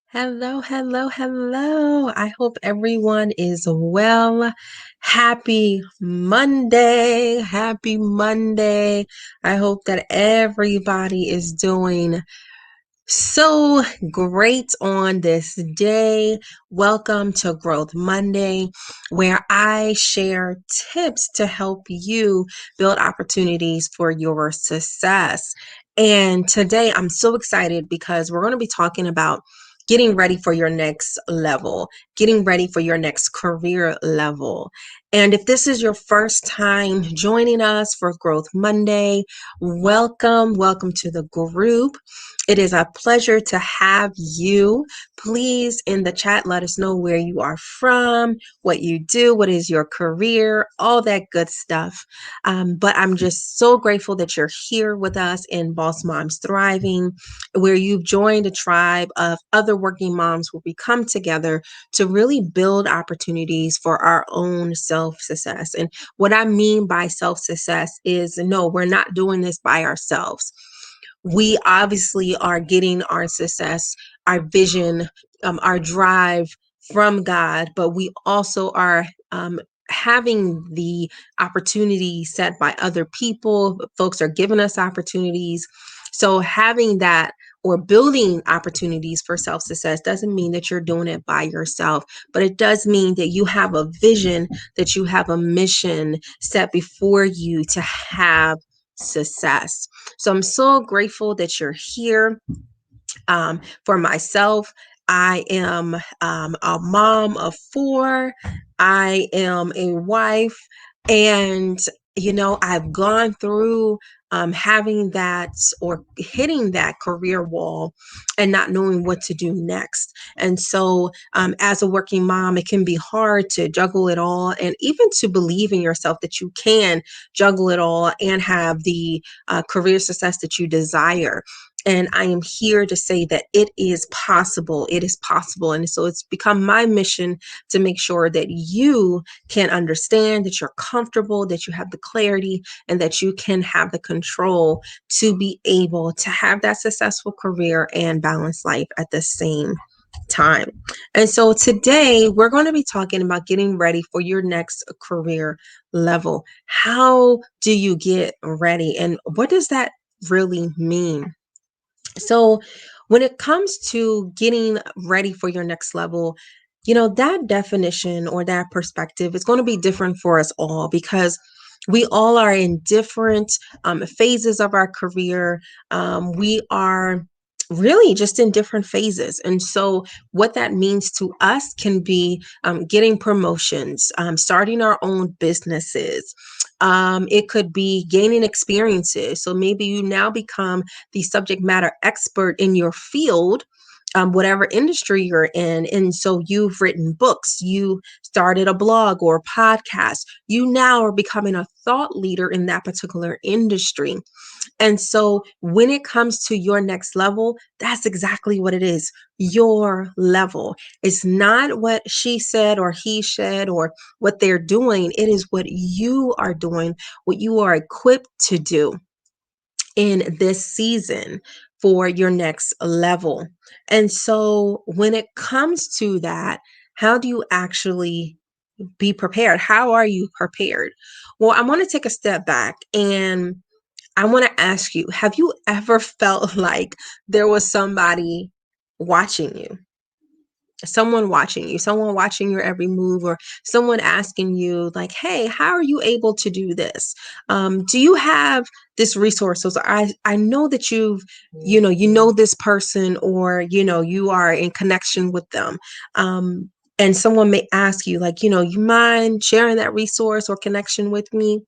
Hello, hello, hello. I hope everyone is well. Happy Monday. Happy Monday. I hope that everybody is doing so great on this day. Welcome to Growth Monday, where I share tips to help you build opportunities for your success. And today I'm so excited because we're going to be talking about getting ready for your next level, getting ready for your next career level. And if this is your first time joining us for Growth Monday, welcome to the group. It is a pleasure to have you. Please, in the chat, let us know where you are from, what you do, what is your career, all that good stuff. But I'm just so grateful that you're here with us in Boss Moms Thriving, where you've joined a tribe of other working moms where we come together to really build opportunities for our own self success. And what I mean by self success is no, we're not doing this by ourselves. We obviously are getting our success, our vision, our drive from God, but we also are having the opportunity set by other people. Folks are giving us opportunities. So having that or building opportunities for self success doesn't mean that you're doing it by yourself, but it does mean that you have a vision, that you have a mission set before you to have success. So I'm so grateful that you're here. For myself, I am a mom of four. I am a wife. And, I've gone through having that or hitting that career wall and not knowing what to do next. And so, as a working mom, it can be hard to juggle it all and even to believe in yourself that you can juggle it all and have the career success that you desire. And I am here to say that it is possible. It is possible. And so it's become my mission to make sure that you can understand, that you're comfortable, that you have the clarity, and that you can have the control to be able to have that successful career and balanced life at the same time. And so today we're going to be talking about getting ready for your next career level. How do you get ready? And what does that really mean? So, when it comes to getting ready for your next level, that definition or that perspective is going to be different for us all because we all are in different phases of our career. We are really just in different phases. And so, what that means to us can be getting promotions, starting our own businesses. It could be gaining experiences. So, maybe you now become the subject matter expert in your field, whatever industry you're in. And so you've written books, you started a blog or a podcast. You now are becoming a thought leader in that particular industry. And so when it comes to your next level, that's exactly what it is. Your level. It's not what she said or he said or what they're doing. It is what you are doing, what you are equipped to do in this season for your next level. And so when it comes to that, how do you actually be prepared? How are you prepared? Well, I want to take a step back and I want to ask you, have you ever felt like there was somebody watching you? Someone watching your every move, or someone asking you like, hey, how are you able to do this? Do you have this resource? So I know that you know this person, or you are in connection with them. And someone may ask you like, you mind sharing that resource or connection with me?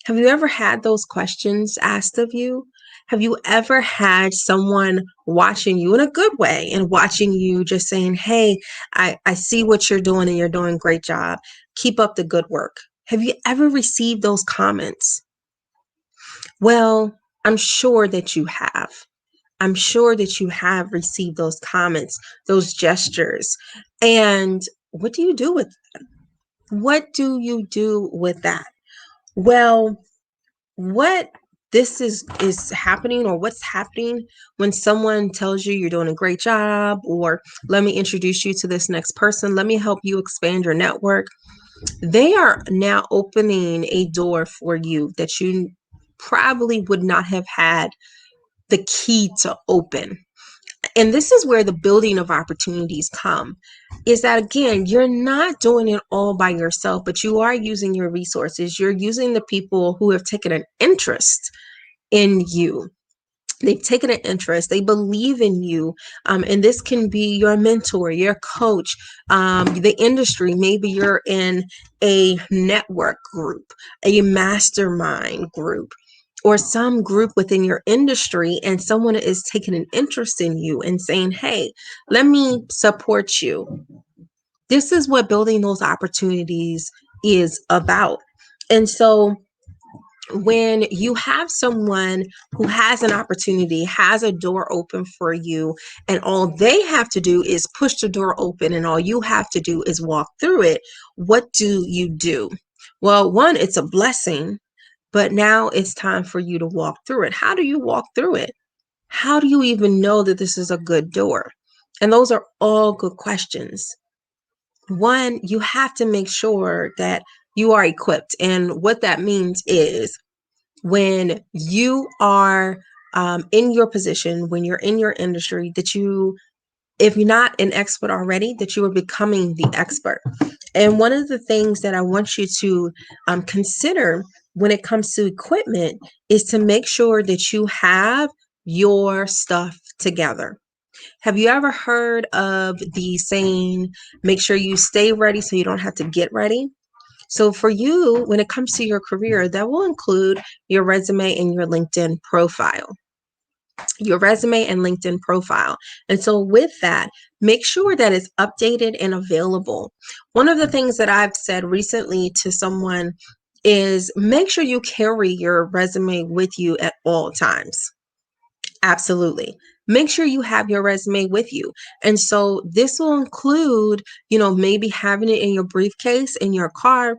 Have you ever had those questions asked of you? Have you ever had someone watching you in a good way and watching you just saying, hey, I see what you're doing and you're doing a great job. Keep up the good work. Have you ever received those comments? Well, I'm sure that you have. I'm sure that you have received those comments, those gestures. And what do you do with what do you do with that? Well, what this is happening, or what's happening when someone tells you you're doing a great job, or let me introduce you to this next person, let me help you expand your network. They are now opening a door for you that you probably would not have had the key to open. And this is where the building of opportunities come, is that again, you're not doing it all by yourself, but you are using your resources. You're using the people who have taken an interest in you. They've taken an interest, they believe in you. And this can be your mentor, your coach, the industry. Maybe you're in a network group, a mastermind group, or some group within your industry, and someone is taking an interest in you and saying, hey, let me support you. This is what building those opportunities is about. And so when you have someone who has an opportunity, has a door open for you, and all they have to do is push the door open and all you have to do is walk through it, what do you do? Well, one, it's a blessing, but now it's time for you to walk through it. How do you walk through it? How do you even know that this is a good door? And those are all good questions. One, you have to make sure that you are equipped. And what that means is, when you are in your position, when you're in your industry, that you, if you're not an expert already, that you are becoming the expert. And one of the things that I want you to consider when it comes to equipment is to make sure that you have your stuff together. Have you ever heard of the saying, make sure you stay ready so you don't have to get ready? So for you, when it comes to your career, that will include your resume and your LinkedIn profile. Your resume and LinkedIn profile. And so with that, make sure that it's updated and available. One of the things that I've said recently to someone is make sure you carry your resume with you at all times. Absolutely. Make sure you have your resume with you. And so this will include, maybe having it in your briefcase, in your car,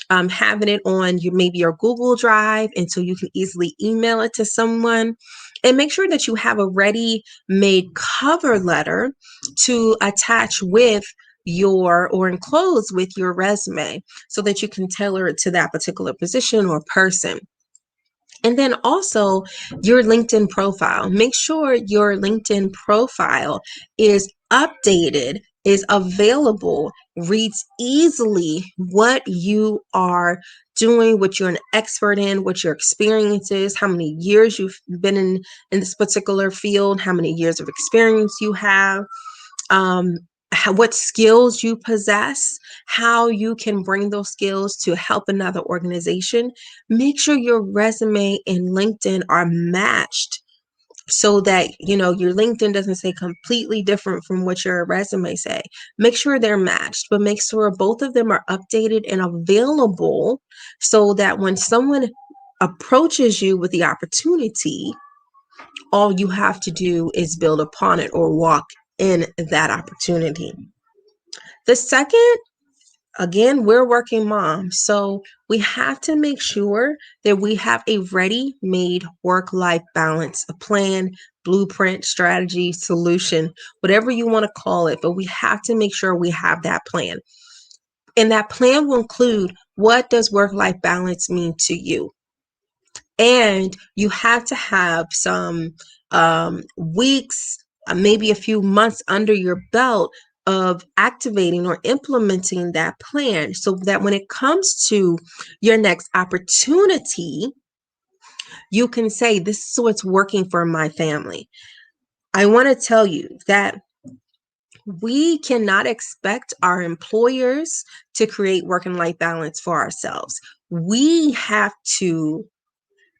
having it on maybe your Google Drive, and so you can easily email it to someone. And make sure that you have a ready-made cover letter to attach with your, or enclose with your resume, so that you can tailor it to that particular position or person. And then also your LinkedIn profile. Make sure your LinkedIn profile is updated, is available, reads easily what you are doing, what you're an expert in, what your experience is, how many years you've been in this particular field, how many years of experience you have, um, what skills you possess, how you can bring those skills to help another organization. Make sure your resume and LinkedIn are matched, so that your LinkedIn doesn't say completely different from what your resume say. Make sure they're matched, but make sure both of them are updated and available, so that when someone approaches you with the opportunity, all you have to do is build upon it or walk in that opportunity. The second, again, we're working moms, so we have to make sure that we have a ready-made work-life balance, a plan, blueprint, strategy, solution, whatever you want to call it, but we have to make sure we have that plan. And that plan will include, what does work-life balance mean to you? And you have to have some weeks, maybe a few months under your belt of activating or implementing that plan, so that when it comes to your next opportunity, you can say, this is what's working for my family. I want to tell you that we cannot expect our employers to create work and life balance for ourselves. We have to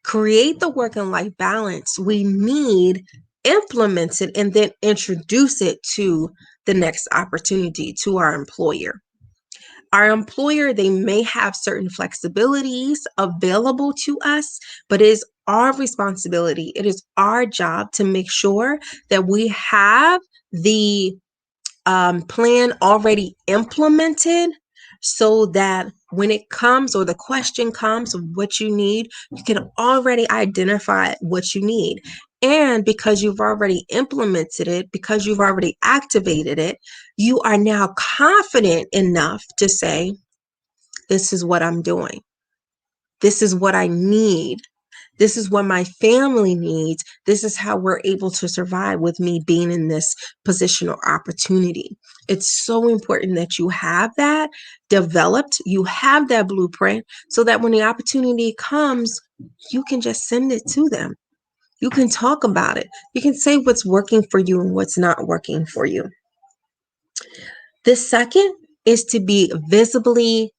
create the work and life balance we need, implement it, and then introduce it to the next opportunity, to our employer. Our employer, they may have certain flexibilities available to us, but it is our responsibility, it is our job to make sure that we have the plan already implemented, so that when it comes or the question comes of what you need, you can already identify what you need. And because you've already implemented it, because you've already activated it, you are now confident enough to say, this is what I'm doing. This is what I need. This is what my family needs. This is how we're able to survive with me being in this position or opportunity. It's so important that you have that developed, you have that blueprint, so that when the opportunity comes, you can just send it to them. You can talk about it. You can say what's working for you and what's not working for you. The second is to be visibly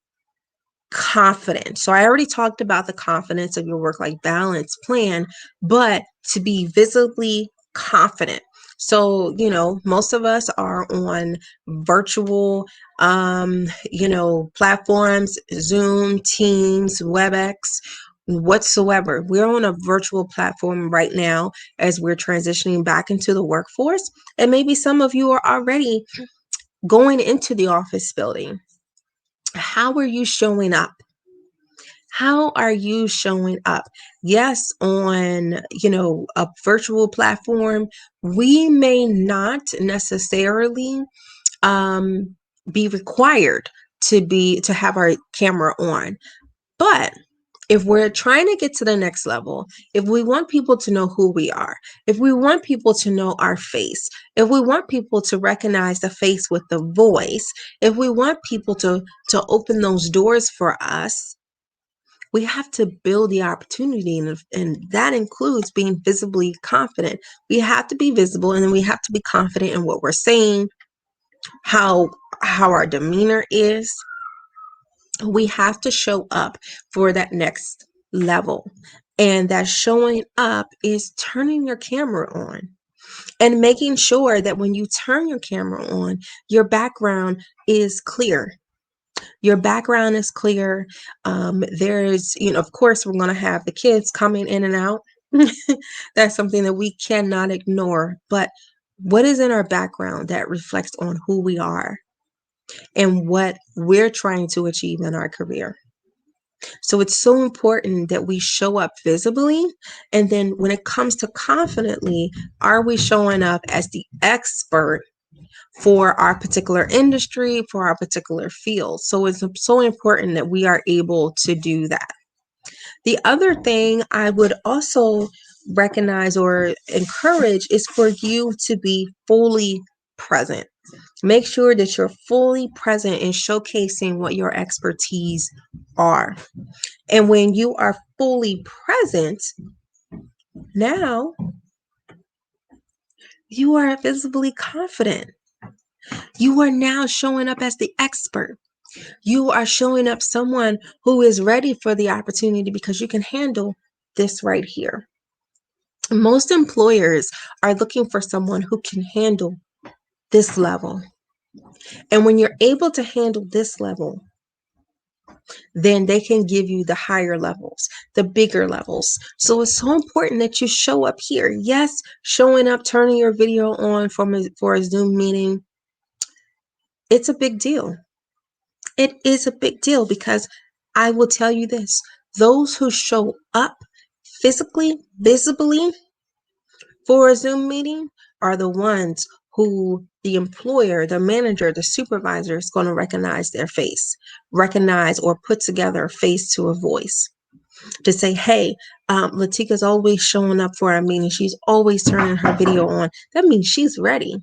confident. So I already talked about the confidence of your work-life balance plan, but to be visibly confident. So, most of us are on virtual, platforms, Zoom, Teams, WebEx, whatsoever. We're on a virtual platform right now as we're transitioning back into the workforce. And maybe some of you are already going into the office building. How are you showing up? How are you showing up? Yes, on, a virtual platform, we may not necessarily um, be required to have our camera on. But if we're trying to get to the next level, if we want people to know who we are, if we want people to know our face, if we want people to recognize the face with the voice, if we want people to open those doors for us, we have to build the opportunity, and that includes being visibly confident. We have to be visible, and then we have to be confident in what we're saying, how our demeanor is. We have to show up for that next level, and that showing up is turning your camera on and making sure that when you turn your camera on, your background is clear. Your background is clear. There's, of course, we're going to have the kids coming in and out. That's something that we cannot ignore. But what is in our background that reflects on who we are and what we're trying to achieve in our career? So it's so important that we show up visibly. And then when it comes to confidently, are we showing up as the expert for our particular industry, for our particular field? So it's so important that we are able to do that. The other thing I would also recognize or encourage is for you to be fully present. Make sure that you're fully present in showcasing what your expertise are. And when you are fully present, now you are visibly confident. You are now showing up as the expert. You are showing up someone who is ready for the opportunity because you can handle this right here. Most employers are looking for someone who can handle this level. And when you're able to handle this level, then they can give you the higher levels, the bigger levels. So it's so important that you show up here. Yes, showing up, turning your video on for a Zoom meeting, it's a big deal. It is a big deal because I will tell you this, those who show up physically, visibly for a Zoom meeting are the ones who the employer, the manager, the supervisor is going to recognize their face, recognize or put together a face to a voice to say, hey, Latika's always showing up for our meeting. She's always turning her video on. That means she's ready.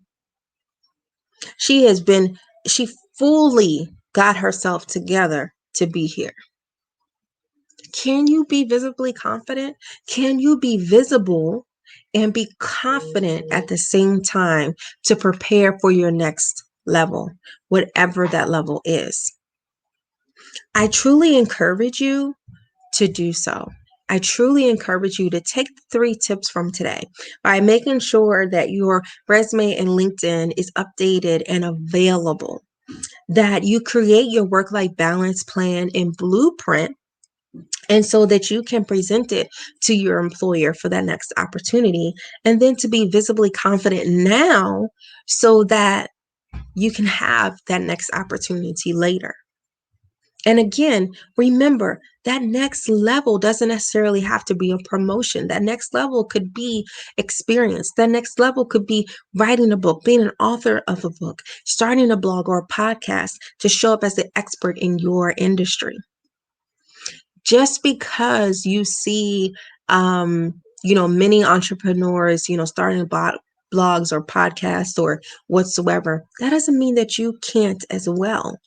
She fully got herself together to be here. Can you be visibly confident? Can you be visible and be confident at the same time to prepare for your next level, whatever that level is? I truly encourage you to do so. I truly encourage you to take the 3 tips from today by making sure that your resume and LinkedIn is updated and available, that you create your work-life balance plan and blueprint, and so that you can present it to your employer for that next opportunity, and then to be visibly confident now so that you can have that next opportunity later. And again, remember that next level doesn't necessarily have to be a promotion. That next level could be experience. That next level could be writing a book, being an author of a book, starting a blog or a podcast to show up as the expert in your industry. Just because you see, many entrepreneurs, starting blogs or podcasts or whatsoever, that doesn't mean that you can't as well.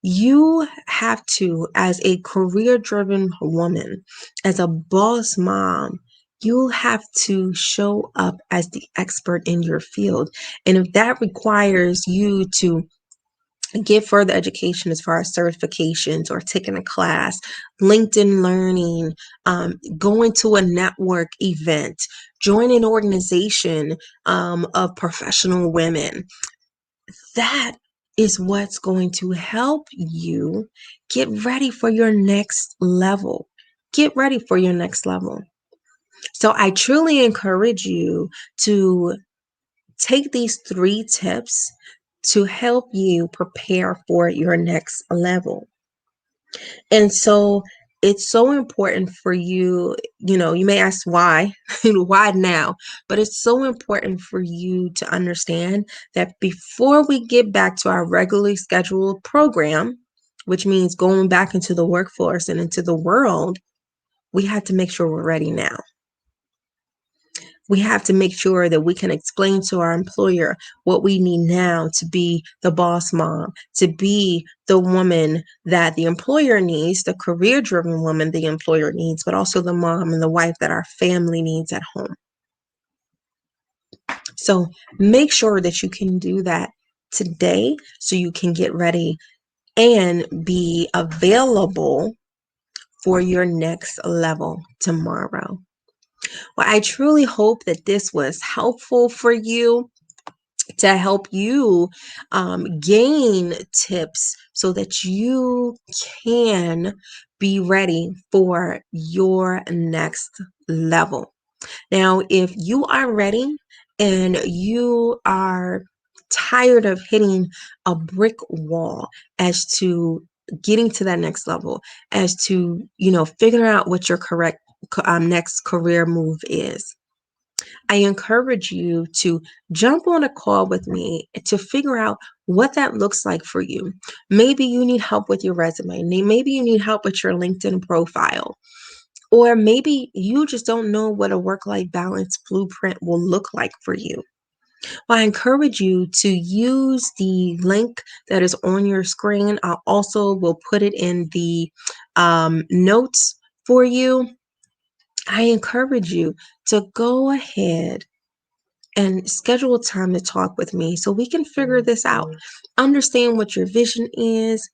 You have to, as a career driven woman, as a boss mom, you have to show up as the expert in your field. And if that requires you to get further education as far as certifications or taking a class, LinkedIn learning, going to a network event, join an organization of professional women, that is what's going to help you get ready for your next level. Get ready for your next level. So I truly encourage you to take these 3 tips to help you prepare for your next level. And so it's so important for you, you may ask why, why now? But it's so important for you to understand that before we get back to our regularly scheduled program, which means going back into the workforce and into the world, we have to make sure we're ready now. We have to make sure that we can explain to our employer what we need now to be the boss mom, to be the woman that the employer needs, the career-driven woman the employer needs, but also the mom and the wife that our family needs at home. So make sure that you can do that today so you can get ready and be available for your next level tomorrow. Well, I truly hope that this was helpful for you, to help you gain tips so that you can be ready for your next level. Now, if you are ready and you are tired of hitting a brick wall as to getting to that next level, as to, figuring out what your correct next career move is, I encourage you to jump on a call with me to figure out what that looks like for you. Maybe you need help with your resume. Maybe you need help with your LinkedIn profile. Or maybe you just don't know what a work-life balance blueprint will look like for you. Well, I encourage you to use the link that is on your screen. I also will put it in the notes for you. I encourage you to go ahead and schedule a time to talk with me so we can figure this out. Understand what your vision is,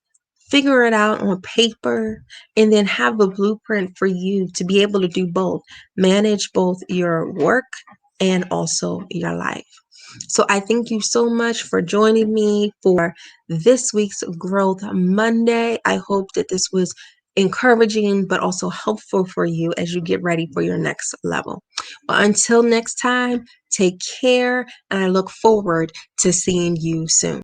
figure it out on paper, and then have a blueprint for you to be able to do both, manage both your work and also your life. So I thank you so much for joining me for this week's Growth Monday. I hope that this was encouraging but also helpful for you as you get ready for your next level. Well, until next time, take care, and I look forward to seeing you soon.